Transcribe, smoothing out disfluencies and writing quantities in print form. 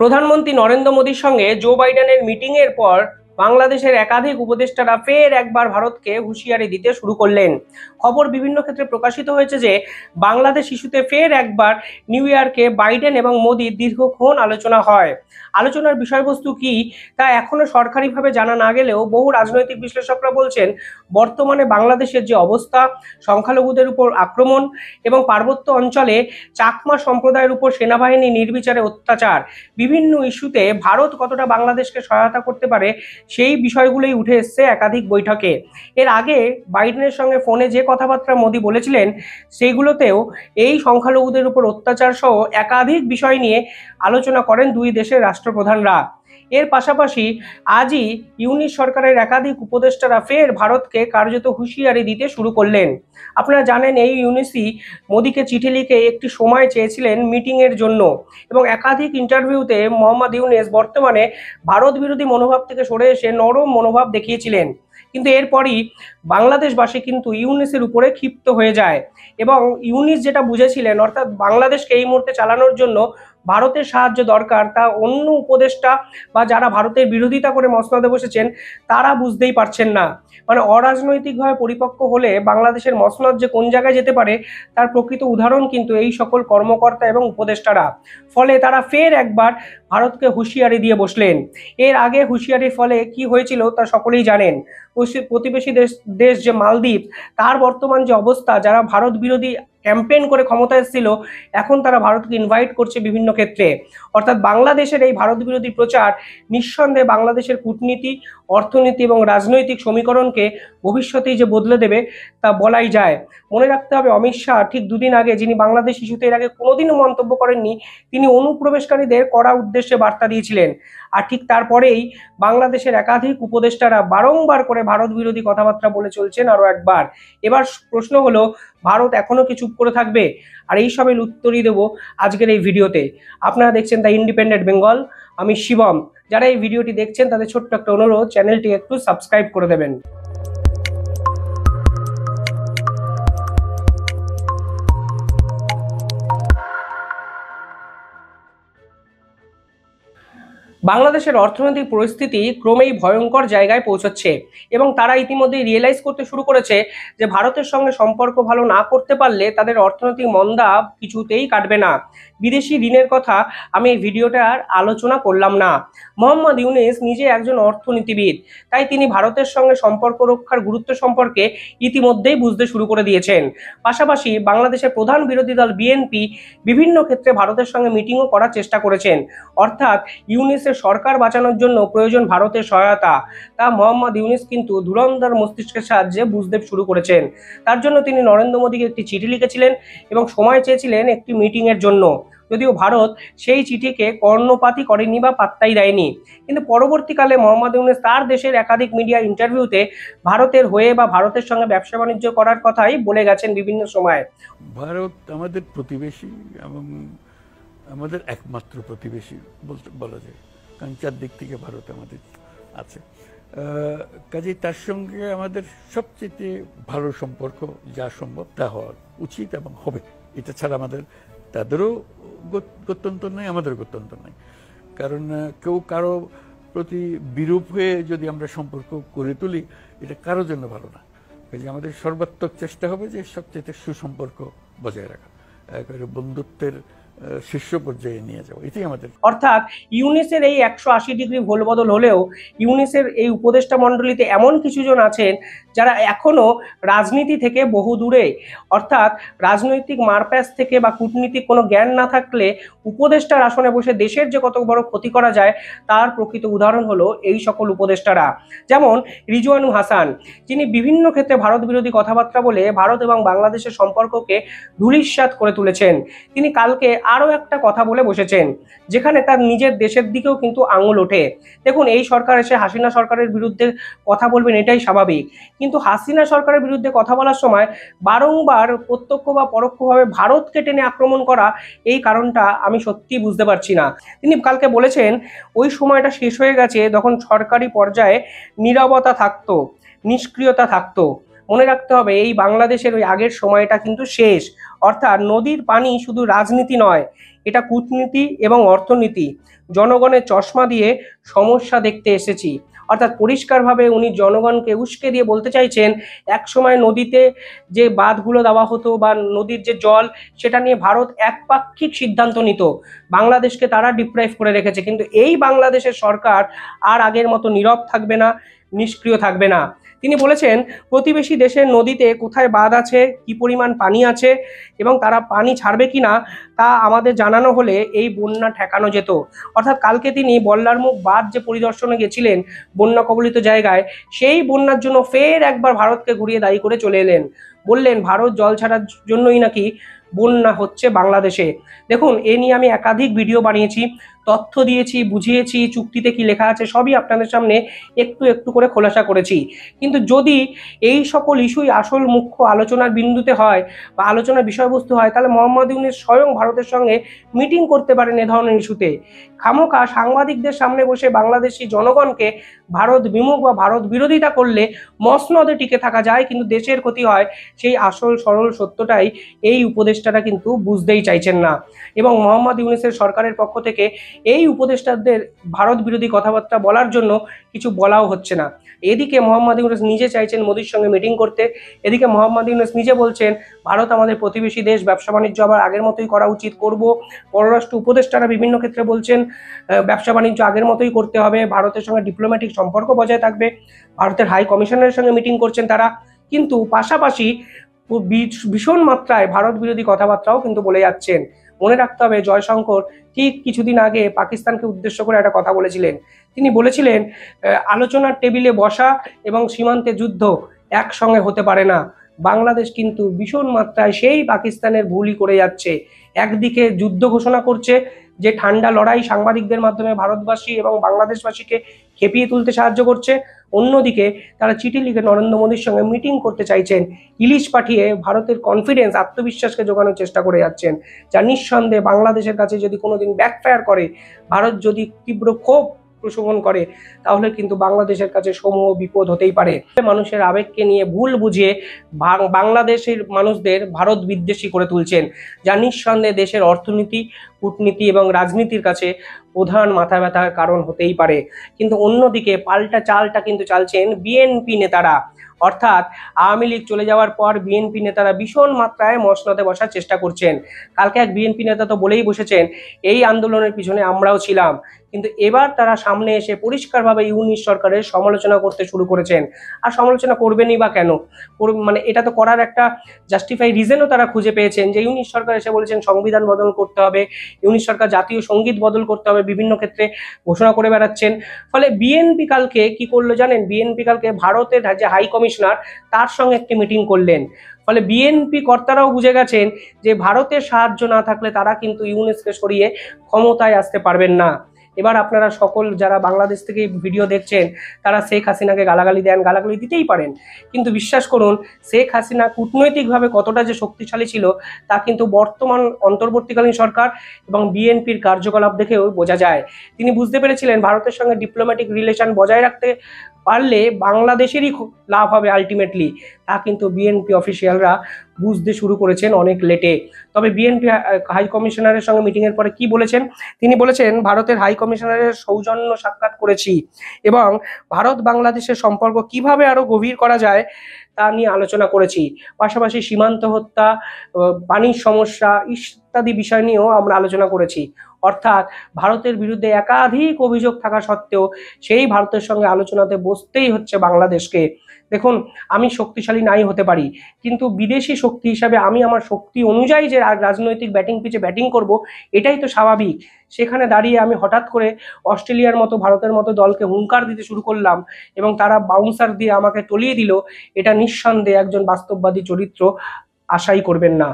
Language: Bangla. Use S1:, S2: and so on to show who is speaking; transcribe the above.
S1: প্রধানমন্ত্রী নরেন্দ্র মোদীর সঙ্গে জো বাইডেনের মিটিংয়ের পর বাংলাদেশের একাধিক উপদেষ্টারা ফের একবার ভারতকে হুঁশিয়ারি দিতে শুরু করলেন। খবর বিভিন্ন ক্ষেত্রে প্রকাশিত হয়েছে যে বাংলাদেশ ইস্যুতে ফের একবার নিউ ইয়র্কে বাইডেন এবং মোদির দীর্ঘক্ষণ আলোচনা হয়। আলোচনার বিষয়বস্তু কি তা এখনো সরকারিভাবে জানা না গেলেও বহু রাজনৈতিক বিশ্লেষকরা বলছেন, বর্তমানে বাংলাদেশের যে অবস্থা, সংখ্যালঘুদের উপর আক্রমণ এবং পার্বত্য অঞ্চলে চাকমা সম্প্রদায়ের উপর সেনাবাহিনী নির্বিচারে অত্যাচার, বিভিন্ন ইস্যুতে ভারত কতটা বাংলাদেশকে সহায়তা করতে পারে সেই বিষয়গুলোই উঠে এসছে একাধিক বৈঠকে। এর আগে বাইডেনের সঙ্গে ফোনে যে কথাবার্তা মোদি বলেছিলেন সেইগুলোতেও এই সংখ্যালঘুদের উপর অত্যাচার সহ একাধিক বিষয় নিয়ে আলোচনা করেন দুই দেশের রাষ্ট্রপ্রধানরা। এর পাশাপাশি আজই ইউনিস সরকারের একাধিক উপদেষ্টারা ফের ভারতকে কার্যত হুঁশিয়ারি দিতে শুরু করলেন। আপনারা জানেন, এই ইউনিসই মোদিকে চিঠি লিখে একটি সময় চেয়েছিলেন মিটিংয়ের জন্য এবং একাধিক ইন্টারভিউতে মোহাম্মদ ইউনিস বর্তমানে ভারত বিরোধী মনোভাব থেকে সরে এসে নরম মনোভাব দেখিয়েছিলেন। কিন্তু এরপরই বাংলাদেশবাসী কিন্তু ইউনিসের উপরে ক্ষিপ্ত হয়ে যায় এবং ইউনিস যেটা বুঝেছিলেন, অর্থাৎ বাংলাদেশকে এই মুহূর্তে চালানোর জন্য ভারতের সাহায্য দরকার, তা অন্য উপদেষ্টা বা যারা ভারতের বিরোধিতা করে মসনদে বসেছেন তারা বুঝতেই পারছেন না। মানে অরাজনৈতিকভাবে পরিপক্ক হলে বাংলাদেশের মসনদ যে কোন জায়গায় যেতে পারে তার প্রকৃত উদাহরণ কিন্তু এই সকল কর্মকর্তা এবং উপদেষ্টারা। ফলে তারা ফের একবার ভারতকে হুঁশিয়ারি দিয়ে বসলেন। এর আগে হুঁশিয়ারির ফলে কি হয়েছিল তা সকলেই জানেন। প্রতিবেশী দেশ যে মালদ্বীপ, তার বর্তমান যে অবস্থা, যারা ভারত বিরোধী ক্যাম্পেইন করে ক্ষমতা এসেছিল, এখন তারা ভারতকে ইনভাইট করছে বিভিন্ন ক্ষেত্রে। অর্থাৎ বাংলাদেশের এই ভারত বিরোধী প্রচার নিঃসন্দেহে বাংলাদেশের কূটনীতি, অর্থনীতি এবং রাজনৈতিক সমীকরণকে ভবিষ্যতেই যে বদলে দেবে তা বলাই যায়। মনে রাখতে হবে, অমিত শাহ ঠিক দুদিন আগে, যিনি বাংলাদেশ ইস্যুতে এর আগে কোনোদিনও মন্তব্য করেননি, তিনি অনুপ্রবেশকারীদের কড়া উদ্দেশ্যে বার্তা দিয়েছিলেন। আর ঠিক তারপরেই বাংলাদেশের একাধিক উপদেষ্টারা বারংবার করে ভারত বিরোধী কথাবার্তা বলে চলছেন আরো একবার। এবার প্রশ্ন হলো, ভারত এখনো কি চুপ করে থাকবে? আর এই সবের উত্তরই দেব আজকের এই ভিডিওতে। আপনারা দেখছেন দ্য ইন্ডিপেন্ডেন্ট বেঙ্গল, আমি শিবম। যারা এই ভিডিওটি দেখছেন তাদের ছোট্ট একটা অনুরোধ, চ্যানেলটি একটু সাবস্ক্রাইব করে দেবেন। বাংলাদেশের অর্থনৈতিক পরিস্থিতি ক্রমেই ভয়ঙ্কর জায়গায় পৌঁছচ্ছে এবং তারা ইতিমধ্যে রিয়েলাইজ করতে শুরু করেছে যে ভারতের সঙ্গে সম্পর্ক ভালো না করতে পারলে তাদের অর্থনৈতিক মন্দা কিছুতেই কাটবে না। বিদেশি ঋণের কথা আমি এই ভিডিওটা আর আলোচনা করলাম না। মোহাম্মদ ইউনিস নিজে একজন অর্থনীতিবিদ, তাই তিনি ভারতের সঙ্গে সম্পর্ক রক্ষার গুরুত্ব সম্পর্কে ইতিমধ্যেই বুঝতে শুরু করে দিয়েছেন। পাশাপাশি বাংলাদেশের প্রধান বিরোধী দল বিএনপি বিভিন্ন ক্ষেত্রে ভারতের সঙ্গে মিটিংও করার চেষ্টা করেছেন। অর্থাৎ ইউনিসের সরকার বাঁচানোর জন্য প্রয়োজন ভারতের সহায়তা, তা মোহাম্মদ ইউনিস কিন্তু ধুরন্ধর মস্তিষ্কের সাহায্যে বুঝতে শুরু করেছেন। তার জন্য তিনি নরেন্দ্র মোদীকে একটি চিঠি লিখেছিলেন এবং সময় চেয়েছিলেন একটি মিটিংয়ের জন্য। যদিও ভারত সেই চিঠিকে কর্ণপাতই করেনি বা পাত্তাই দেয়নি, কিন্তু পরবর্তীকালে মোহাম্মদ ইউনিস তার দেশের একাধিক মিডিয়া ইন্টারভিউতে ভারতের হয়ে বা ভারতের সঙ্গে ব্যবসা বাণিজ্য করার কথাই বলে গেছেন বিভিন্ন সময়।
S2: ভারত আমাদের প্রতিবেশী এবং আমাদের একমাত্র প্রতিবেশী বলা যায়, কারণ চারদিক থেকে ভারত আমাদের আছে। কাজেই তার সঙ্গে আমাদের সবচেয়ে ভালো সম্পর্ক যা সম্ভব তা হওয়া উচিত এবং হবে। এটা ছাড়া আমাদের তাদেরও গত্যন্তর নাই, আমাদের গত্যন্তর নাই। কারণ কেউ কারো প্রতি বিরূপ হয়ে যদি আমরা সম্পর্ক করে তুলি, এটা কারোর জন্য ভালো না। কাজে আমাদের সর্বাত্মক চেষ্টা হবে যে সবচেয়ে সুসম্পর্ক বজায় রাখা, একেবারে বন্ধুত্বের শীর্ষ পর্যায়ে নিয়ে যাওয়া, এটাই আমাদের।
S1: অর্থাৎ ইউনিসের এই 180 ডিগ্রি ভোলবদল হলেও ইউনিসের এই উপদেষ্টা মণ্ডলীতে এমন কিছু জন আছেন যারা এখনো রাজনীতি থেকে বহু দূরে। অর্থাৎ রাজনৈতিক মারপ্যাচ থেকে বা কূটনীতিক কোনো জ্ঞান না থাকলে উপদেষ্টার আসনে বসে দেশের যে কত বড় ক্ষতি করা যায় তার প্রকৃত উদাহরণ হলো এই সকল উপদেষ্টারা। যেমন রিজওয়ানু হাসান, যিনি বিভিন্ন ক্ষেত্রে ভারত বিরোধী কথাবার্তা বলে ভারত এবং বাংলাদেশের সম্পর্ককে ধূলিসাৎ করে তুলেছেন। তিনি কালকে আরো একটা কথা বলে বসেছেন, যেখানে তার নিজের দেশের দিকেও কিন্তু আঙুল ওঠে। দেখুন, এই সরকার এসে হাসিনা সরকারের বিরুদ্ধে কথা বলবেন, এটাই স্বাভাবিক, কিন্তু হাসিনা সরকারের বিরুদ্ধে কথা বলার সময় বারংবার প্রত্যক্ষ বা পরোক্ষভাবে ভারতকে টেনে আক্রমণ করা, এই কারণটা আমি সত্যিই বুঝতে পারছি না। তিনি কালকে বলেছেন ওই সময়টা শেষ হয়ে গেছে যখন সরকারি পর্যায়ে নীরবতা থাকতো, নিষ্ক্রিয়তা থাকতো। মনে রাখতে হবে এই বাংলাদেশের ওই আগের সময়টা কিন্তু শেষ। অর্থাৎ নদীর পানি শুধু রাজনীতি নয়, এটা কূটনীতি এবং অর্থনীতি। জনগণের চশমা দিয়ে সমস্যা দেখতে এসেছি। অর্থাৎ পরিষ্কারভাবে উনি জনগণকে উস্কে দিয়ে বলতে চাইছেন, একসময় নদীতে যে বাঁধগুলো দেওয়া হতো বা নদীর যে জল, সেটা নিয়ে ভারত একপাক্ষিক সিদ্ধান্ত নিত, বাংলাদেশকে তারা ডিপ্রাইভ করে রেখেছে। কিন্তু এই বাংলাদেশের সরকার আর আগের মতো নীরব থাকবে না, নিষ্ক্রিয় থাকবে না। তিনি বলেছেন প্রতিবেশী দেশের নদীতে কোথায় বাঁধ আছে, কি পরিমাণ পানি আছে এবং তারা পানি ছাড়বে কিনা তা আমাদের জানানো হলে এই বন্যা ঠেকানো যেত। অর্থাৎ কালকে তিনি বল্লারমুখ বাঁধ যে পরিদর্শনে গেছিলেন বন্যা কবলিত জায়গায়, সেই বন্যার জন্য ফের একবার ভারতকে ঘুরিয়ে দায়ী করে চলে এলেন। বললেন ভারত জল ছাড়ার জন্যই নাকি বন্যা হচ্ছে বাংলাদেশে। দেখুন, এ নিয়ে আমি একাধিক ভিডিও বানিয়েছি, তথ্য দিয়েছি, বুঝিয়েছি, চুক্তিতে কি লেখা আছে সবই আপনাদের সামনে একটু একটু করে খোলাসা করেছি। কিন্তু যদি এই সকল ইস্যুই আসল মুখ্য আলোচনার বিন্দুতে হয় বা আলোচনার বিষয়বস্তু হয়, তাহলে মোহাম্মদ ইউনূস স্বয়ং ভারতের সঙ্গে মিটিং করতে পারেন এ ধরনের ইস্যুতে। খামোকা সাংবাদিকদের সামনে বসে বাংলাদেশি জনগণকে ভারত বিমুখ বা ভারত বিরোধিতা করলে মসনদে টিকে থাকা যায়, কিন্তু দেশের ক্ষতি হয়, সেই আসল সরল সত্যটাই এই উপদেষ্টারা কিন্তু বুঝতেই চাইছেন না। এবং মোহাম্মদ ইউনূসের সরকারের পক্ষ থেকে এই উপদেষ্টাদের ভারত বিরোধী কথাবার্তা বলার জন্য কিছু বলাও হচ্ছে না। এদিকে মোহাম্মদ ইউনূস নিজে চাইছেন মোদির সঙ্গে মিটিং করতে, এদিকে মোহাম্মদ ইউনূস নিজে বলছেন ভারত আমাদের প্রতিবেশী দেশ, ব্যবসা বাণিজ্য আবার আগের মতোই করা উচিত, করব। পররাষ্ট্র উপদেষ্টারা বিভিন্ন ক্ষেত্রে বলছেন ব্যবসা বাণিজ্য আগের মতোই করতে হবে, ভারতের সঙ্গে ডিপ্লোম্যাটিক সম্পর্ক বজায় থাকবে, ভারতের হাই কমিশনারের সঙ্গে মিটিং করছেন তারা। কিন্তু পাশাপাশি ভীষণ মাত্রায় ভারত বিরোধী কথাবার্তাও কিন্তু বলে যাচ্ছেন। মনে রাখতে হবে জয়শঙ্কর ঠিক কিছুদিন আগে পাকিস্তানকে উদ্দেশ্য করে একটা কথা বলেছিলেন। তিনি বলেছিলেন আলোচনার টেবিলে বসা এবং সীমান্তে যুদ্ধ একসঙ্গে হতে পারে না। বাংলাদেশ কিন্তু ভীষণ মাত্রায় সেই পাকিস্তানের ভুলই করে যাচ্ছে। একদিকে যুদ্ধ ঘোষণা করছে, যে ঠান্ডা লড়াই সাংবাদিকদের মাধ্যমে ভারতবাসী এবং বাংলাদেশবাসীকে খেপিয়ে তুলতে সাহায্য করছে, অন্যদিকে তারা চিঠি লিখে নরেন্দ্র মোদীর সঙ্গে মিটিং করতে চাইছেন, ইলিশ পাঠিয়ে ভারতের কনফিডেন্স আত্মবিশ্বাসকে জোগানোর চেষ্টা করে যাচ্ছেন, যা নিঃসন্দেহে বাংলাদেশের কাছে যদি কোনোদিন ব্যাকফায়ার করে, ভারত যদি তীব্র ক্ষোভ প্রশমন করে, তাহলে কিন্তু বাংলাদেশের কাছে সমূহ বিপদ হতেই পারে। মানুষের আবেগকে নিয়ে ভুল বুঝিয়ে বাংলাদেশের মানুষদের ভারত বিদ্বেষী করে তুলছেন, যা নিঃসন্দেহে দেশের অর্থনীতি, কূটনীতি এবং রাজনীতির কাছে প্রধান মাথা ব্যথার কারণ হতেই পারে। কিন্তু অন্যদিকে পাল্টা চালটা কিন্তু চালছেন বিএনপি নেতারা। অর্থাৎ আওয়ামী লীগ চলে যাওয়ার পর বিএনপি নেতারা ভীষণ মাত্রায় মসনদে বসার চেষ্টা করছেন। কালকে এক বিএনপি নেতা তো বলেই বসেছেন এই আন্দোলনের পিছনে আমরাও ছিলাম। কিন্তু এবার তারা সামনে এসে পরিষ্কারভাবে ইউনূস সরকারের সমালোচনা করতে শুরু করেছেন। আর সমালোচনা করবেনই বা কেন? মানে এটা তো করার একটা জাস্টিফাই রিজনও তারা খুঁজে পেয়েছেন, যে ইউনূস সরকার এসে বলেছেন সংবিধান বদল করতে হবে, ইউনূস সরকার জাতীয় সঙ্গীত বদল করতে হবে, বিভিন্ন ক্ষেত্রে ঘোষণা করে বেড়াচ্ছেন। ফলে বিএনপি কালকে কি করলো জানেন? বিএনপি কালকে ভারতের যে হাই কমিশনার তার সঙ্গে একটি মিটিং করলেন। ফলে বিএনপি কর্তারাও বুঝে গেছেন যে ভারতের সাহায্য না থাকলে তারা কিন্তু ইউনূসকে সরিয়ে ক্ষমতায় আসতে পারবেন না। এবার আপনারা সকল যারা বাংলাদেশ থেকে ভিডিও দেখছেন তারা শেখ হাসিনাকে গালাগালি দেন, গালাগালি দিতেই পারেন, কিন্তু বিশ্বাস করুন শেখ হাসিনা কূটনৈতিকভাবে কতটা যে শক্তিশালী ছিল তা কিন্তু বর্তমান অন্তর্বর্তীকালীন সরকার এবং বিএনপির কার্যকলাপ দেখেও বোঝা যায়। তিনি বুঝতে পেরেছিলেন ভারতের সঙ্গে ডিপ্লোম্যাটিক রিলেশন বজায় রাখতে পারলে বাংলাদেশেরই লাভ হবে আলটিমেটলি, তা কিন্তু বিএনপি অফিসিয়ালরা বুঝতে শুরু করেছেন অনেক লেটে। তবে বিএনপি হাই কমিশনারের সঙ্গে মিটিংয়ের পরে কি বলেছেন? তিনি বলেছেন ভারতের হাই কমিশনারের সৌজন্য সাক্ষাৎ করেছি এবং ভারত বাংলাদেশের সম্পর্ক কিভাবে আরো গভীর করা যায় তা নিয়ে আলোচনা করেছি। পাশাপাশি সীমান্ত হত্যা, পানির সমস্যা ইত্যাদি বিষয় নিয়েও আমরা আলোচনা করেছি। অর্থাৎ ভারতের বিরুদ্ধে একাধিক অভিযোগ থাকা সত্ত্বেও সেই ভারতের সঙ্গে আলোচনাতে বসতেই হচ্ছে বাংলাদেশকে। দেখুন, আমি শক্তিশালী নাই হতে পারি, কিন্তু বিদেশি শক্তি হিসাবে আমি আমার শক্তি অনুযায়ী যে রাজনৈতিক ব্যাটিং পিচে ব্যাটিং করব, এটাই তো স্বাভাবিক। সেখানে দাঁড়িয়ে আমি হঠাৎ করে অস্ট্রেলিয়ার মতো, ভারতের মতো দলকে হুঙ্কার দিতে শুরু করলাম এবং তারা বাউন্সার দিয়ে আমাকে টলিয়ে দিল, এটা নিঃসন্দেহে একজন বাস্তববাদী চরিত্র আশাই করবেন না।